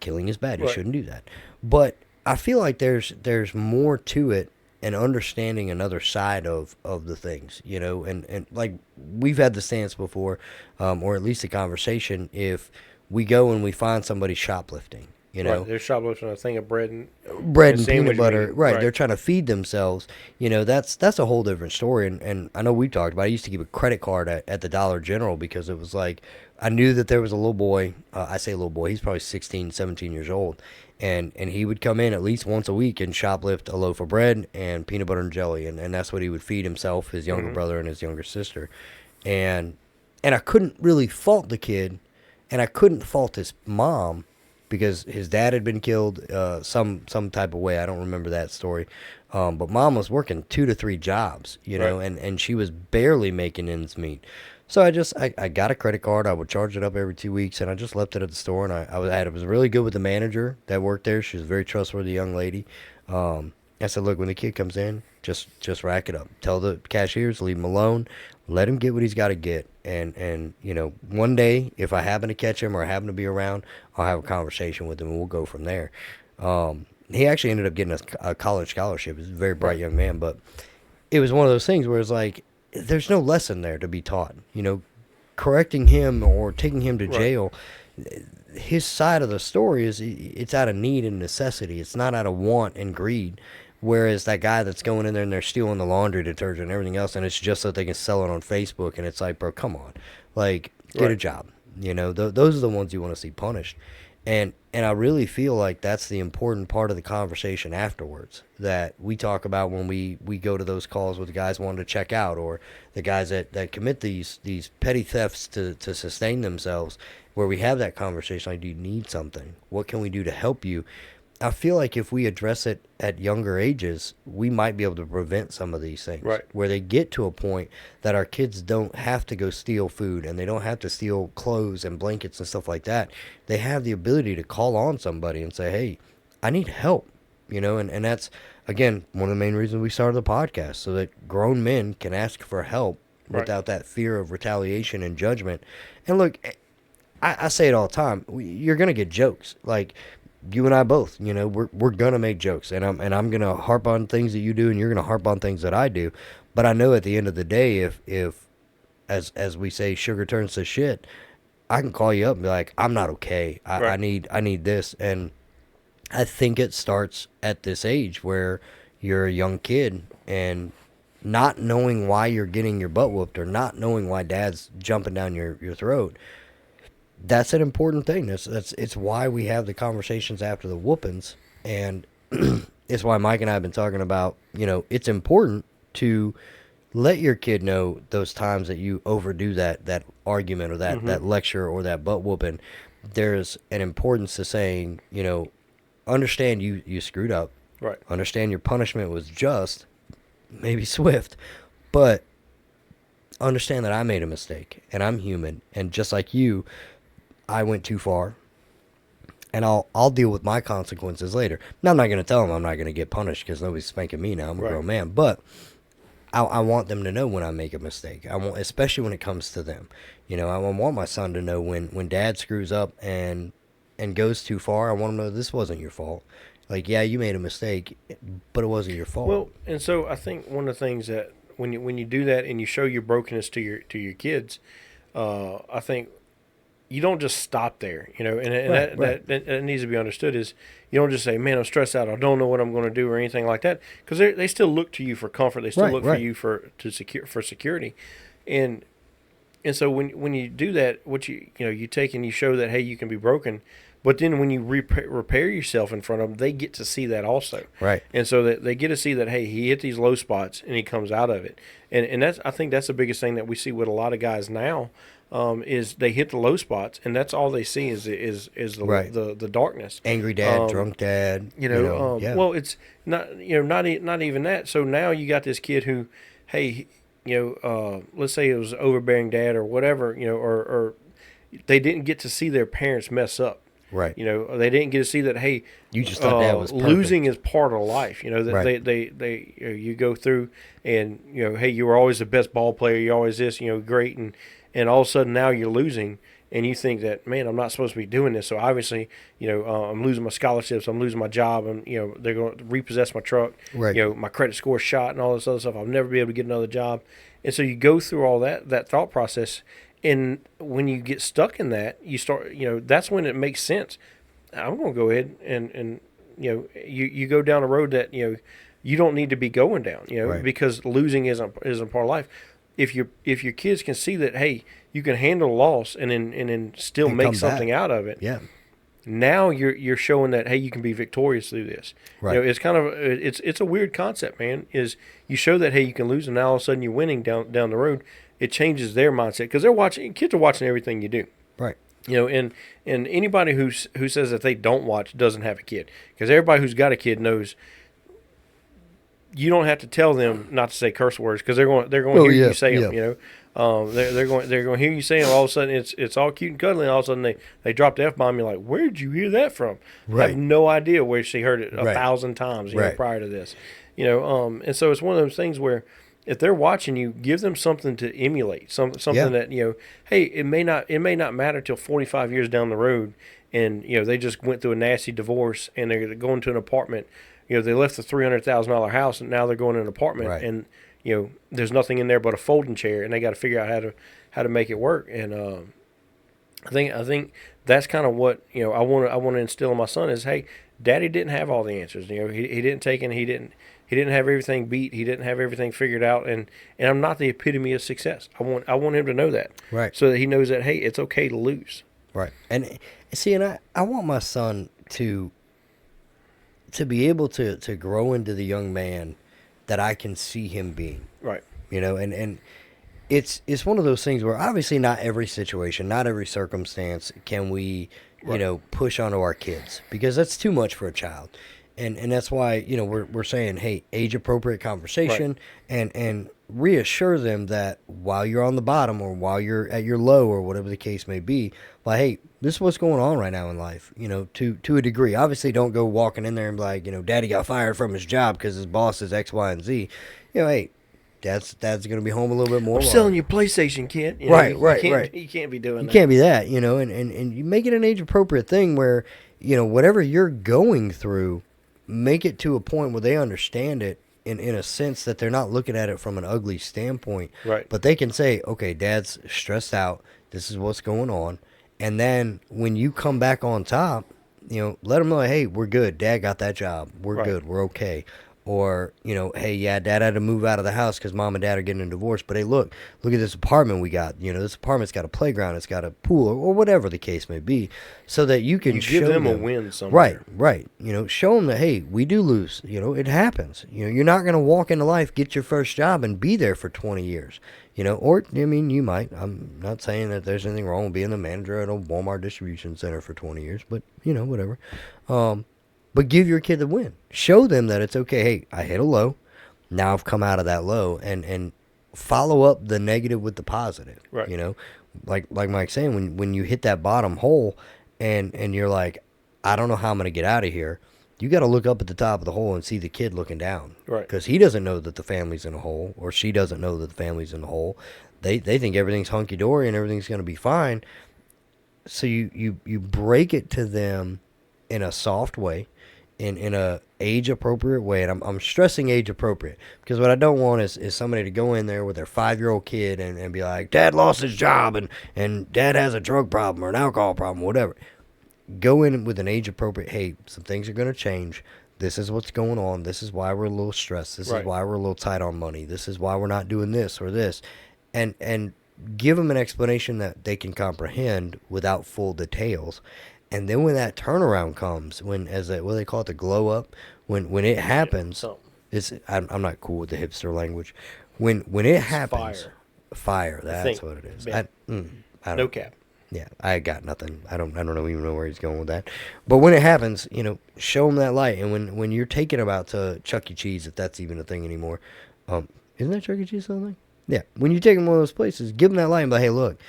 killing is bad, you shouldn't do that. But I feel like there's more to it, and understanding another side of the things, and like we've had the stance before, or at least a conversation, if we go and we find somebody shoplifting, they're shoplifting a thing of bread and peanut butter. Right. They're trying to feed themselves. That's a whole different story. And I know we talked about it. I used to keep a credit card at the Dollar General because it was like, I knew that there was a little boy. I say little boy. He's probably 16, 17 years old. And he would come in at least once a week and shoplift a loaf of bread and peanut butter and jelly. And that's what he would feed himself, his younger brother, and his younger sister. And I couldn't really fault the kid. And I couldn't fault his mom, because his dad had been killed some type of way. I don't remember that story. But mom was working 2 to 3 jobs, and she was barely making ends meet. So I got a credit card. I would charge it up every 2 weeks, and I just left it at the store. And I was really good with the manager that worked there. She was a very trustworthy young lady. I said, look, when the kid comes in, just rack it up. Tell the cashiers, leave him alone. Let him get what he's got to get. And one day, if I happen to catch him or I happen to be around, I'll have a conversation with him, and we'll go from there. He actually ended up getting a college scholarship. He's a very bright young man, but it was one of those things where it's like, there's no lesson there to be taught. Correcting him or taking him to jail, his side of the story is it's out of need and necessity. It's not out of want and greed. Whereas that guy that's going in there and they're stealing the laundry detergent and everything else, and it's just so they can sell it on Facebook, and it's like, bro, come on. Like, get a job. Those are the ones you want to see punished. And I really feel like that's the important part of the conversation afterwards that we talk about when we go to those calls with the guys wanting to check out, or the guys that commit these petty thefts to sustain themselves, where we have that conversation like, do you need something? What can we do to help you? I feel like if we address it at younger ages, we might be able to prevent some of these things. Right. Where they get to a point that our kids don't have to go steal food, and they don't have to steal clothes and blankets and stuff like that. They have the ability to call on somebody and say, hey, I need help. And that's, again, one of the main reasons we started the podcast, so that grown men can ask for help without that fear of retaliation and judgment. And look, I say it all the time. You're going to get jokes. Like, you and I both, we're gonna make jokes, and I'm gonna harp on things that you do, and you're gonna harp on things that I do. But I know at the end of the day, if as we say, sugar turns to shit, I can call you up and be like, I'm not okay. I need this, and I think it starts at this age where you're a young kid and not knowing why you're getting your butt whooped or not knowing why dad's jumping down your throat. That's an important thing. It's why we have the conversations after the whoopings, and it's why Mike and I have been talking about, it's important to let your kid know those times that you overdo that argument or that lecture or that butt whooping. There's an importance to saying, understand you screwed up. Right. Understand your punishment was just, maybe swift, but understand that I made a mistake and I'm human, and just like you, I went too far, and I'll deal with my consequences later. Now, I'm not going to tell them I'm not going to get punished because nobody's spanking me now. I'm a grown man, but I want them to know when I make a mistake. I want, especially when it comes to them. I want my son to know when dad screws up and goes too far. I want him to know this wasn't your fault. Like, yeah, you made a mistake, but it wasn't your fault. Well, and so I think one of the things that when you do that and you show your brokenness to your kids, I think you don't just stop there, and that needs to be understood. Is you don't just say, "Man, I'm stressed out. I don't know what I'm going to do," or anything like that, because they still look to you for comfort. They still look for you for security, and so when you do that, what you take and you show that, hey, you can be broken. But then when you repair yourself in front of them, they get to see that also. Right. And so that they get to see that, hey, he hit these low spots and he comes out of it. And I think that's the biggest thing that we see with a lot of guys now, is they hit the low spots, and that's all they see is the darkness. Angry dad, drunk dad. Yeah. Well, it's not not even that. So now you got this kid who, hey, let's say it was overbearing dad or whatever, or they didn't get to see their parents mess up. Right. They didn't get to see that, hey, you just thought that was perfect. Losing is part of life. That they you go through and, hey, you were always the best ball player. You're always this, great. And all of a sudden now you're losing and you think that, man, I'm not supposed to be doing this. So obviously, I'm losing my scholarships. I'm losing my job. And, they're going to repossess my truck. Right. My credit score shot and all this other stuff. I'll never be able to get another job. And so you go through all that thought process. And when you get stuck in that, you start, that's when it makes sense. I'm going to go ahead and you go down a road that, you don't need to be going down, right. because losing isn't part of life. If your kids can see that, hey, you can handle loss and then still make something out of it. Yeah. Now you're showing that, hey, you can be victorious through this. Right. It's kind of it's a weird concept, man. Is you show that, hey, you can lose, and now all of a sudden you're winning down the road. It changes their mindset because kids are watching everything you do. Right. And anybody who says that they don't watch doesn't have a kid, because everybody who's got a kid knows you don't have to tell them not to say curse words, because they're going to hear you say them. They're going to hear you say them. All of a sudden it's all cute and cuddly, and all of a sudden they drop the F-bomb. You're like, where'd you hear that from? Right. I have no idea where she heard it 1,000 times right. prior to this. And so it's one of those things where, if they're watching you, give them something to emulate, something that, hey, it may not matter till 45 years down the road, and they just went through a nasty divorce and they're going to an apartment. They left the $300,000 house and now they're going to an apartment, right. and there's nothing in there but a folding chair, and they got to figure out how to make it work. And I think that's kind of what I want to instill in my son is, hey, Daddy didn't have all the answers. He didn't take and he didn't have everything beat. He didn't have everything figured out, and I'm not the epitome of success. I want him to know that, right? So that he knows that, hey, it's okay to lose, right? And see, and I want my son to be able to grow into the young man that I can see him being, right? And it's one of those things where obviously not every situation, not every circumstance can we push onto our kids, because that's too much for a child. And that's why, we're saying, hey, age-appropriate conversation, right. and reassure them that while you're on the bottom or while you're at your low or whatever the case may be, like, hey, this is what's going on right now in life, to a degree. Obviously, don't go walking in there and be like, Daddy got fired from his job because his boss is X, Y, and Z. Hey, Dad's going to be home a little bit more. I'm selling you PlayStation, kid. Right. You can't be doing that. You can't be that, and you make it an age-appropriate thing where, whatever you're going through, make it to a point where they understand it in a sense that they're not looking at it from an ugly standpoint. Right. But they can say, okay, Dad's stressed out. This is what's going on. And then when you come back on top, let them know, hey, we're good. Dad got that job. We're Right. good. We're okay. Or, hey, yeah, Dad had to move out of the house because Mom and Dad are getting a divorce. But hey, look at this apartment we got. This apartment's got a playground. It's got a pool, or whatever the case may be, so that you can You give show them a win Right, somewhere. right. Show them that, hey, we do lose. It happens. You're not going to walk into life, get your first job, and be there for 20 years. Or, you might. I'm not saying that there's anything wrong with being the manager at a Walmart distribution center for 20 years, but, whatever. But give your kid the win. Show them that it's okay. Hey, I hit a low. Now I've come out of that low, and follow up the negative with the positive. Right. Like Mike's saying, when you hit that bottom hole, and you're like, I don't know how I'm gonna get out of here. You got to look up at the top of the hole and see the kid looking down. Right. Because he doesn't know that the family's in a hole, or she doesn't know that the family's in a hole. They think everything's hunky dory and everything's gonna be fine. So you break it to them in a soft way, in a age appropriate way, and I'm stressing age appropriate, because what I don't want is somebody to go in there with their 5-year-old kid and be like, Dad lost his job and Dad has a drug problem or an alcohol problem, whatever. Go in with an age appropriate, hey, some things are going to change. This is what's going on. This is why we're a little stressed. This Right. is why we're a little tight on money. This is why we're not doing this or this. And give them an explanation that they can comprehend without full details. And then when that turnaround comes, what do they call it, the glow up, when it happens, I'm not cool with the hipster language. When it happens, fire. That's what it is. I don't, No cap. Yeah, I got nothing. I don't even know where he's going with that. But when it happens, show them that light. And when you're taking them out to Chuck E. Cheese, if that's even a thing anymore, isn't that Chuck E. Cheese something? Yeah. When you take them to one of those places, give them that light and be like, hey, look,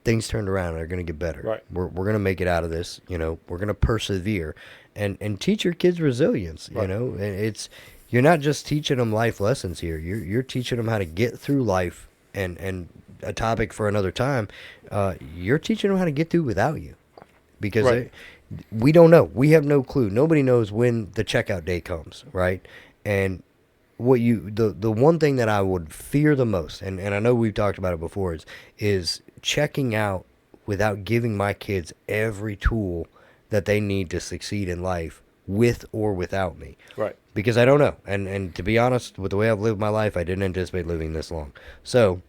things turned around and they're going to get better. Right. We're going to make it out of this. We're going to persevere and teach your kids resilience. Right. And you're not just teaching them life lessons here. You're teaching them how to get through life, and a topic for another time. You're teaching them how to get through without you, because Right. we don't know. We have no clue. Nobody knows when the checkout day comes, right? And the one thing that I would fear the most, and I know we've talked about it before, is checking out without giving my kids every tool that they need to succeed in life, with or without me. Right. Because I don't know. And to be honest, with the way I've lived my life, I didn't anticipate living this long. So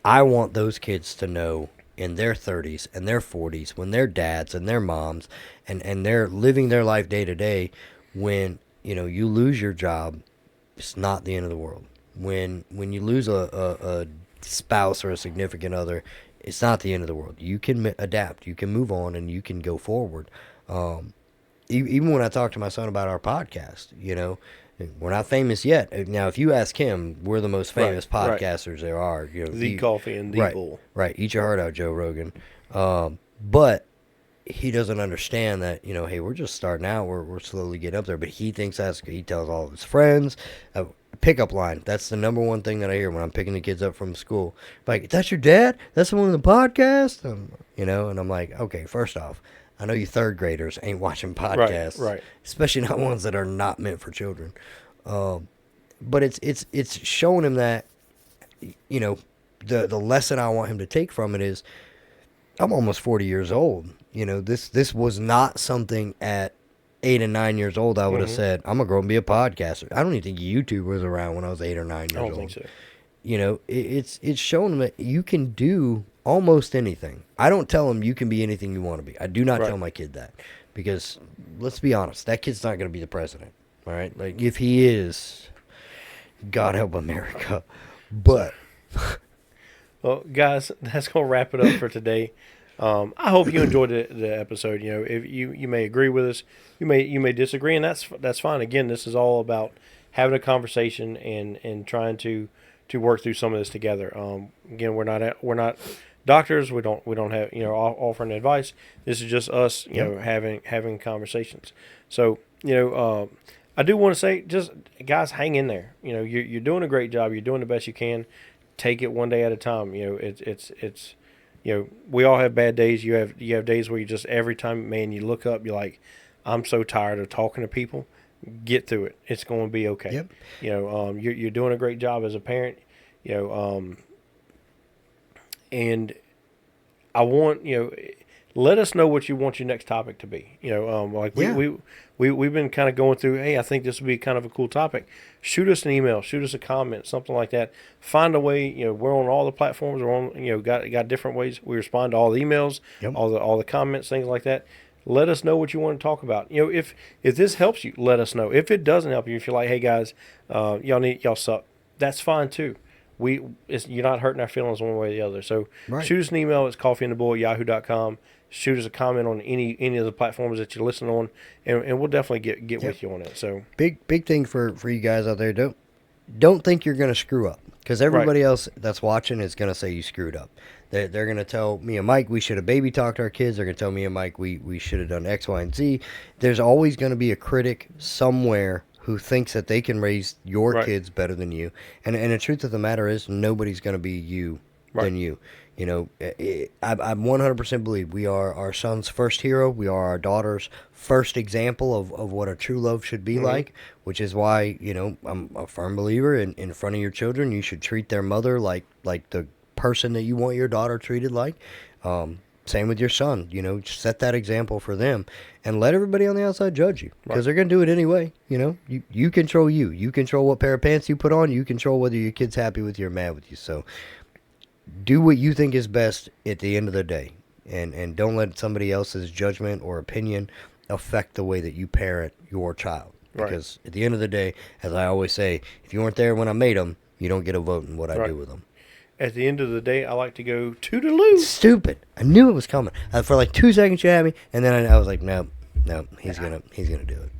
I want those kids to know in their 30s and their 40s, when their dads and their moms and they're living their life day to day, when you lose your job, it's not the end of the world. When you lose a spouse or a significant other, it's not the end of the world. You can adapt, you can move on, and you can go forward. Even when I talk to my son about our podcast, we're not famous yet. Now, if you ask him, we're the most famous podcasters there are. The Coffee and the Bull. Right. Eat your heart out, Joe Rogan. But he doesn't understand that, hey, we're just starting out. We're slowly getting up there. But he thinks he tells all of his friends. Pickup line. That's the number one thing that I hear when I'm picking the kids up from school. Like, that's your dad? That's the one in the podcast? And I'm like, okay, first off, I know you third graders ain't watching podcasts, right. Especially not ones that are not meant for children. But it's showing him that, the lesson I want him to take from it is, I'm almost 40 years old. This was not something at 8 and 9 years old I would have said, I'm gonna grow up and be a podcaster. I don't even think YouTube was around when I was 8 or 9 years old. I don't think so. It's showing them that you can do almost anything. I don't tell them you can be anything you want to be. I do not tell my kid that, because let's be honest, that kid's not going to be the president. All right, like, if he is, God help America. But well, guys, that's gonna wrap it up for today. I hope you enjoyed the episode. If you may agree with us, you may disagree, and that's fine. Again, this is all about having a conversation and trying to work through some of this together. Again, we're not doctors. We don't have offering advice. This is just us having conversations. So I do want to say, just guys, hang in there. You're doing a great job. You're doing the best you can. Take it one day at a time. It's we all have bad days. You have days where you just, every time, man, you look up, you're like, I'm so tired of talking to people. Get through it. It's going to be okay. Yep. You're doing a great job as a parent. And I want, let us know what you want your next topic to be. Like we've been kind of going through, hey, I think this would be kind of a cool topic. Shoot us an email, shoot us a comment, something like that. Find a way. We're on all the platforms. We're on, got different ways. We respond to all the emails, all the comments, things like that. Let us know what you want to talk about. If this helps you, let us know. If it doesn't help you, if you're like, hey guys, y'all suck, that's fine too. You're not hurting our feelings one way or the other. So shoot us an email. It's coffeeandthebull@yahoo.com. Shoot us a comment on any of the platforms that you're listening on, and we'll definitely get with you on it. So big thing for you guys out there. Don't think you're going to screw up, because everybody else that's watching is going to say you screwed up. They're going to tell me and Mike we should have baby talked our kids. They're going to tell me and Mike we should have done X, Y, and Z. There's always going to be a critic somewhere who thinks that they can raise your kids better than you. And the truth of the matter is, nobody's going to be you than you. I 100% believe we are our son's first hero. We are our daughter's first example of what a true love should be like, which is why, I'm a firm believer in front of your children, you should treat their mother like the person that you want your daughter treated like. Same with your son, set that example for them and let everybody on the outside judge you, because they're going to do it anyway. You control you. You control what pair of pants you put on. You control whether your kid's happy with you or mad with you. So do what you think is best at the end of the day, and don't let somebody else's judgment or opinion affect the way that you parent your child. Because at the end of the day, as I always say, if you weren't there when I made them, you don't get a vote in what I do with them. At the end of the day, I like to go toodaloo. Stupid. I knew it was coming. For like 2 seconds you had me, and then I was like, no, he's gonna do it.